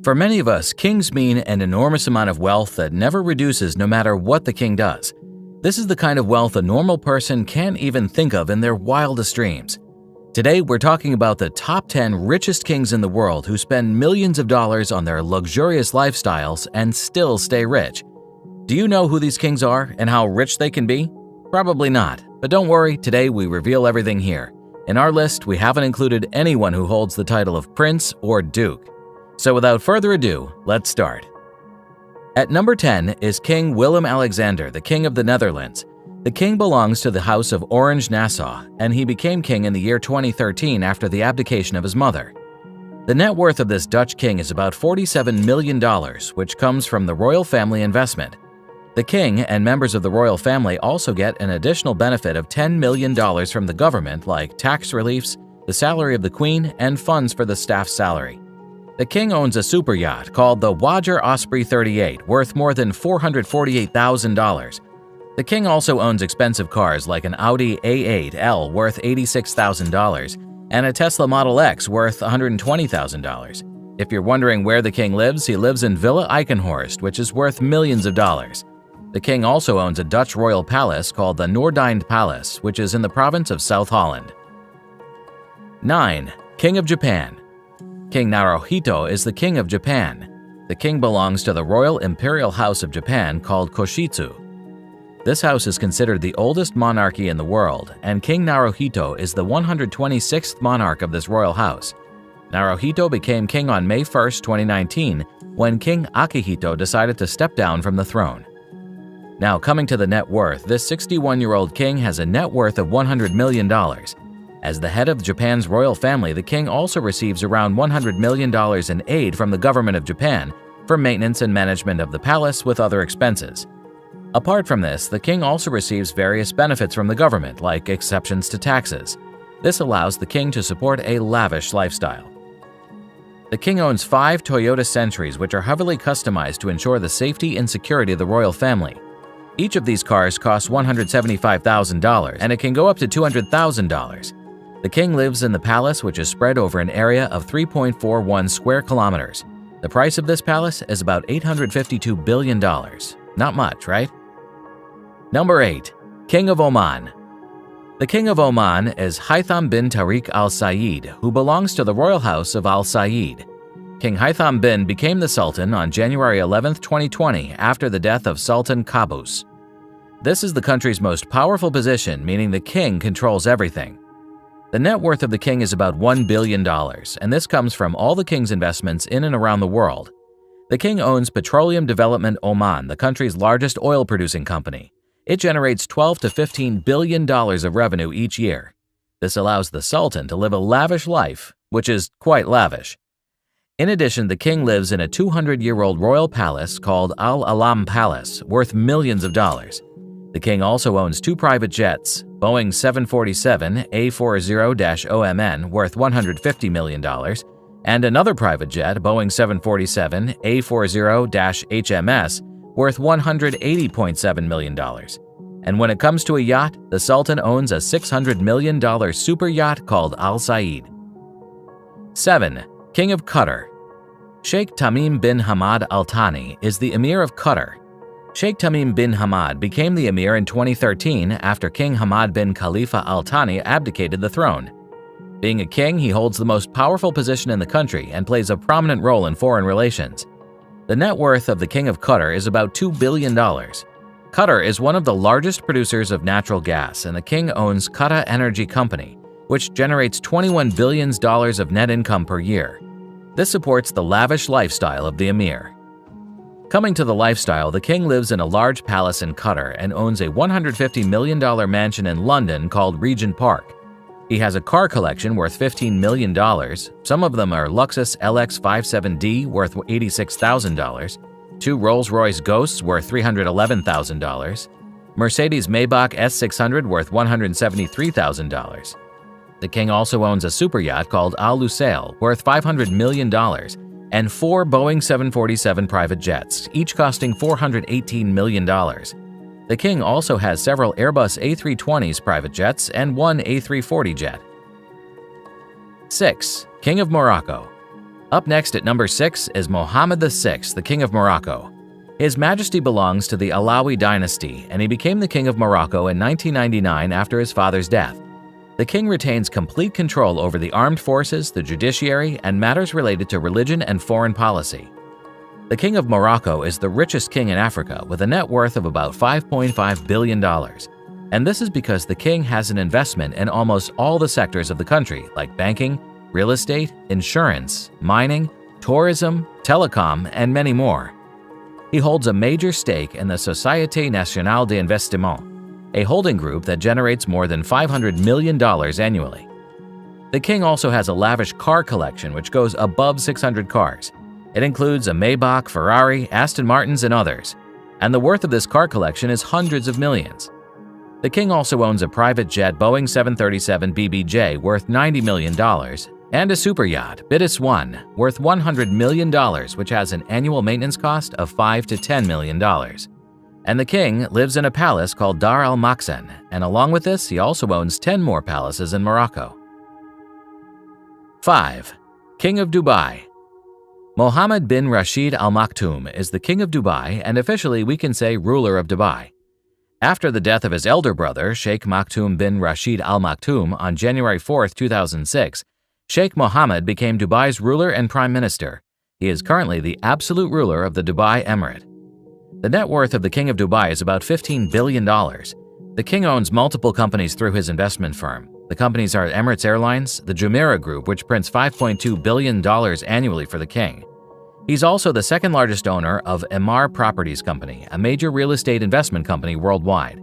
For many of us, kings mean an enormous amount of wealth that never reduces no matter what the king does. This is the kind of wealth a normal person can't even think of in their wildest dreams. Today, we're talking about the top 10 richest kings in the world who spend millions of dollars on their luxurious lifestyles and still stay rich. Do you know who these kings are and how rich they can be? Probably not, but don't worry, today we reveal everything here. In our list, we haven't included anyone who holds the title of prince or duke. So without further ado, let's start. At number 10 is King Willem-Alexander, the King of the Netherlands. The king belongs to the House of Orange-Nassau, and he became king in the year 2013 after the abdication of his mother. The net worth of this Dutch king is about $47 million, which comes from the royal family investment. The king and members of the royal family also get an additional benefit of $10 million from the government, like tax reliefs, the salary of the queen, and funds for the staff's salary. The king owns a super yacht called the Wager Osprey 38, worth more than $448,000. The king also owns expensive cars like an Audi A8L worth $86,000 and a Tesla Model X worth $120,000. If you're wondering where the king lives, he lives in Villa Eikenhorst, which is worth millions of dollars. The king also owns a Dutch royal palace called the Noordeinde Palace, which is in the province of South Holland. 9. King of Japan. King Naruhito is the king of Japan. The king belongs to the Royal Imperial House of Japan called Koshitsu. This house is considered the oldest monarchy in the world, and King Naruhito is the 126th monarch of this royal house. Naruhito became king on May 1, 2019, when King Akihito decided to step down from the throne. Now, coming to the net worth, this 61-year-old king has a net worth of $100 million. As the head of Japan's royal family, the king also receives around $100 million in aid from the government of Japan for maintenance and management of the palace with other expenses. Apart from this, the king also receives various benefits from the government, like exceptions to taxes. This allows the king to support a lavish lifestyle. The king owns 5 Toyota Centuries, which are heavily customized to ensure the safety and security of the royal family. Each of these cars costs $175,000, and it can go up to $200,000. The king lives in the palace, which is spread over an area of 3.41 square kilometers. The price of this palace is about $852 billion. Not much, right? Number 8. King of Oman. The king of Oman is Haitham bin Tariq Al Said, who belongs to the royal house of Al Said. King Haitham bin became the Sultan on January 11, 2020, after the death of Sultan Qaboos. This is the country's most powerful position, meaning the king controls everything. The net worth of the king is about $1 billion, and this comes from all the king's investments in and around the world. The king owns Petroleum Development Oman, the country's largest oil-producing company. It generates $12 to $15 billion of revenue each year. This allows the sultan to live a lavish life, which is quite lavish. In addition, the king lives in a 200-year-old royal palace called Al Alam Palace, worth millions of dollars. The king also owns 2 private jets, Boeing 747 A40-OMN, worth $150 million, and another private jet, Boeing 747 A40-HMS, worth $180.7 million. And when it comes to a yacht, the Sultan owns a $600 million super yacht called Al Said. 7. King of Qatar. Sheikh Tamim bin Hamad Al Thani is the Emir of Qatar. Sheikh Tamim bin Hamad became the Emir in 2013 after King Hamad bin Khalifa Al Thani abdicated the throne. Being a king, he holds the most powerful position in the country and plays a prominent role in foreign relations. The net worth of the King of Qatar is about $2 billion. Qatar is one of the largest producers of natural gas, and the king owns Qatar Energy Company, which generates $21 billion of net income per year. This supports the lavish lifestyle of the Emir. Coming to the lifestyle, the king lives in a large palace in Qatar and owns a $150 million mansion in London called Regent Park. He has a car collection worth $15 million. Some of them are Lexus LX57D worth $86,000, 2 Rolls-Royce Ghosts worth $311,000, Mercedes-Maybach S600 worth $173,000. The king also owns a super yacht called Al Lusail worth $500 million and 4 Boeing 747 private jets, each costing $418 million. The king also has several Airbus A320s private jets and 1 A340 jet. 6. King of Morocco. Up next at number 6 is Mohammed VI, the King of Morocco. His Majesty belongs to the Alawi dynasty, and he became the King of Morocco in 1999 after his father's death. The king retains complete control over the armed forces, the judiciary, and matters related to religion and foreign policy. The King of Morocco is the richest king in Africa with a net worth of about $5.5 billion. And this is because the king has an investment in almost all the sectors of the country, like banking, real estate, insurance, mining, tourism, telecom, and many more. He holds a major stake in the Société Nationale d'Investissement, a holding group that generates more than $500 million annually. The king also has a lavish car collection which goes above 600 cars. It includes a Maybach, Ferrari, Aston Martins, and others. And the worth of this car collection is hundreds of millions. The king also owns a private jet Boeing 737 BBJ worth $90 million and a super yacht, Bitis 1, worth $100 million, which has an annual maintenance cost of $5 to $10 million. And the king lives in a palace called Dar al-Makhzen, and along with this, he also owns 10 more palaces in Morocco. 5. King of Dubai. Mohammed bin Rashid Al Maktoum is the King of Dubai, and officially we can say ruler of Dubai. After the death of his elder brother, Sheikh Maktoum bin Rashid Al Maktoum, on January 4, 2006, Sheikh Mohammed became Dubai's ruler and prime minister. He is currently the absolute ruler of the Dubai Emirate. The net worth of the King of Dubai is about $15 billion. The king owns multiple companies through his investment firm. The companies are Emirates Airlines, the Jumeirah Group, which prints $5.2 billion annually for the king. He's also the second largest owner of Emaar Properties Company, a major real estate investment company worldwide.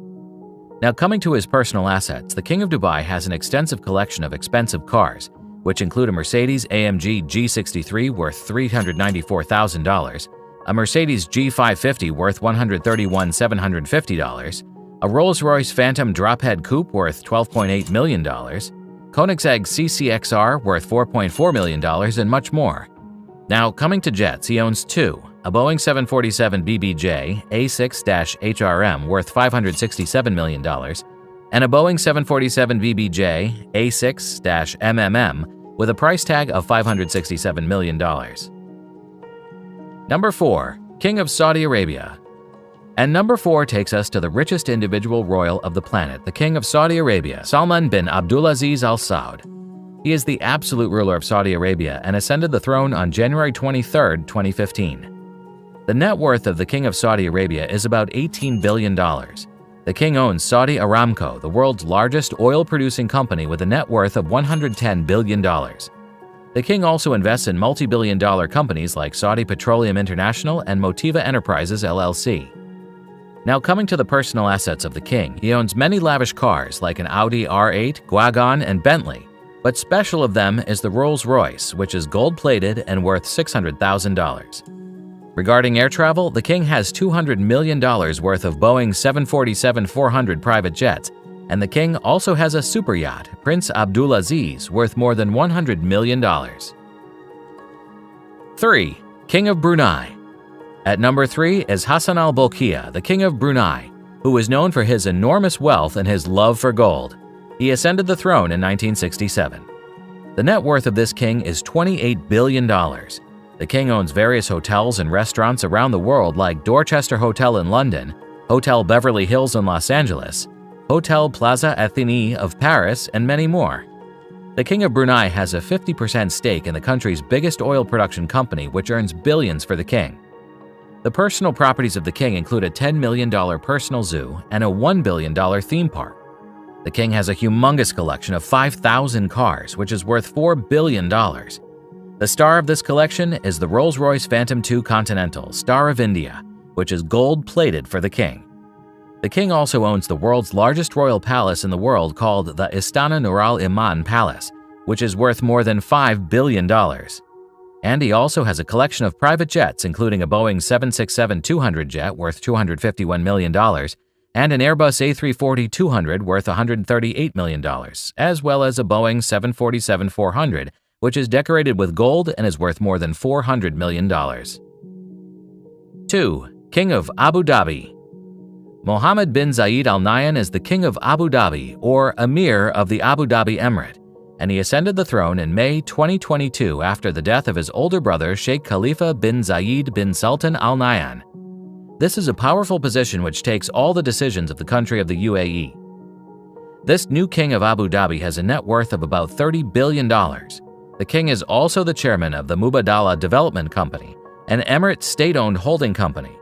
Now, coming to his personal assets, the King of Dubai has an extensive collection of expensive cars, which include a Mercedes-AMG G63 worth $394,000, a Mercedes G550 worth $131,750, a Rolls-Royce Phantom Drophead Coupe worth $12.8 million, Koenigsegg CCXR worth $4.4 million, and much more. Now, coming to jets, he owns 2, a Boeing 747 BBJ A6-HRM worth $567 million, and a Boeing 747 BBJ A6-MMM with a price tag of $567 million. Number 4. King of Saudi Arabia. And number 4 takes us to the richest individual royal of the planet, the King of Saudi Arabia, Salman bin Abdulaziz Al Saud. He is the absolute ruler of Saudi Arabia and ascended the throne on January 23, 2015. The net worth of the King of Saudi Arabia is about $18 billion. The king owns Saudi Aramco, the world's largest oil-producing company with a net worth of $110 billion. The king also invests in multi-billion-dollar companies like Saudi Petroleum International and Motiva Enterprises LLC. Now, coming to the personal assets of the king, he owns many lavish cars like an Audi R8, Guagon, and Bentley, but special of them is the Rolls-Royce, which is gold-plated and worth $600,000. Regarding air travel, the king has $200 million worth of Boeing 747-400 private jets, and the king also has a super yacht, Prince Abdulaziz, worth more than $100 million. 3. King of Brunei. At number 3 is Hassan al-Bolkiah, the King of Brunei, who is known for his enormous wealth and his love for gold. He ascended the throne in 1967. The net worth of this king is $28 billion. The king owns various hotels and restaurants around the world like Dorchester Hotel in London, Hotel Beverly Hills in Los Angeles, Hotel Plaza Athénée of Paris, and many more. The King of Brunei has a 50% stake in the country's biggest oil production company, which earns billions for the king. The personal properties of the king include a $10 million personal zoo and a $1 billion theme park. The king has a humongous collection of 5,000 cars, which is worth $4 billion. The star of this collection is the Rolls-Royce Phantom II Continental, Star of India, which is gold-plated for the king. The king also owns the world's largest royal palace in the world called the Istana Nur al-Iman Palace, which is worth more than $5 billion. And he also has a collection of private jets, including a Boeing 767-200 jet worth $251 million and an Airbus A340-200 worth $138 million, as well as a Boeing 747-400, which is decorated with gold and is worth more than $400 million. 2. King of Abu Dhabi. Mohammed bin Zayed Al Nahyan is the King of Abu Dhabi, or Emir of the Abu Dhabi Emirate. and he ascended the throne in May 2022 after the death of his older brother Sheikh Khalifa bin Zayed bin Sultan Al Nahyan. This is a powerful position which takes all the decisions of the country of the UAE. This new king of Abu Dhabi has a net worth of about $30 billion. The king is also the chairman of the Mubadala Development Company, an Emirate state-owned holding company.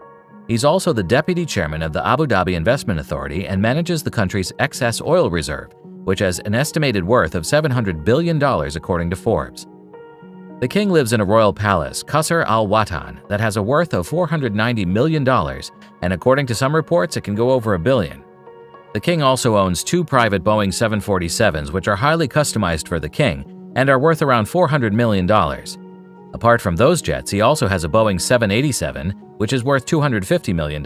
He's also the deputy chairman of the Abu Dhabi Investment Authority and manages the country's excess oil reserve, which has an estimated worth of $700 billion according to Forbes. The king lives in a royal palace, Qasr Al Watan, that has a worth of $490 million, and according to some reports, it can go over $1 billion. The king also owns 2 private Boeing 747s, which are highly customized for the king and are worth around $400 million. Apart from those jets, he also has a Boeing 787, which is worth $250 million.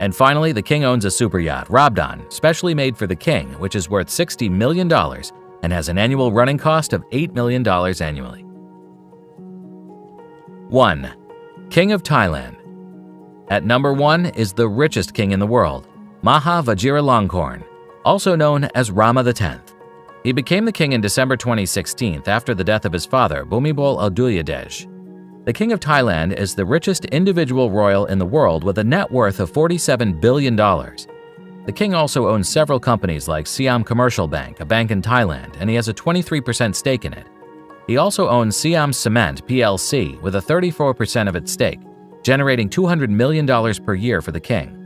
And finally, the king owns a super yacht, Rabdan, specially made for the king, which is worth $60 million and has an annual running cost of $8 million annually. 1. King of Thailand. At number 1 is the richest king in the world, Maha Vajiralongkorn, also known as Rama X. He became the king in December 2016 after the death of his father, Bhumibol Adulyadej. The king of Thailand is the richest individual royal in the world with a net worth of $47 billion. The king also owns several companies like Siam Commercial Bank, a bank in Thailand, and he has a 23% stake in it. He also owns Siam Cement plc with a 34% of its stake, generating $200 million per year for the king.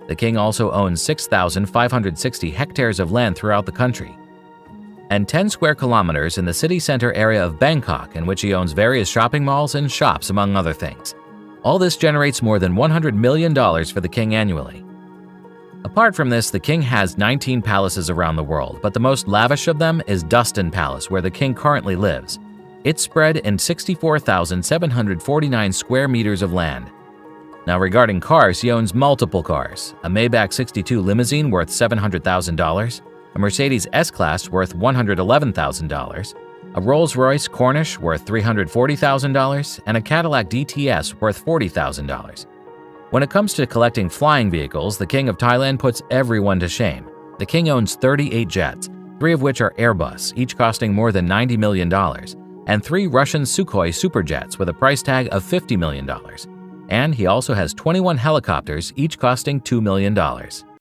The king also owns 6,560 hectares of land throughout the country, and 10 square kilometers in the city center area of Bangkok, in which he owns various shopping malls and shops, among other things. All this generates more than $100 million for the king annually. Apart from this, the king has 19 palaces around the world, but the most lavish of them is Dustin Palace, where the king currently lives. It's spread in 64,749 square meters of land. Now, regarding cars, he owns multiple cars: a Maybach 62 limousine worth $700,000, a Mercedes S-Class worth $111,000, a Rolls-Royce Corniche worth $340,000, and a Cadillac DTS worth $40,000. When it comes to collecting flying vehicles, the king of Thailand puts everyone to shame. The king owns 38 jets, 3 of which are Airbus, each costing more than $90 million, and 3 Russian Sukhoi superjets with a price tag of $50 million. And he also has 21 helicopters, each costing $2 million.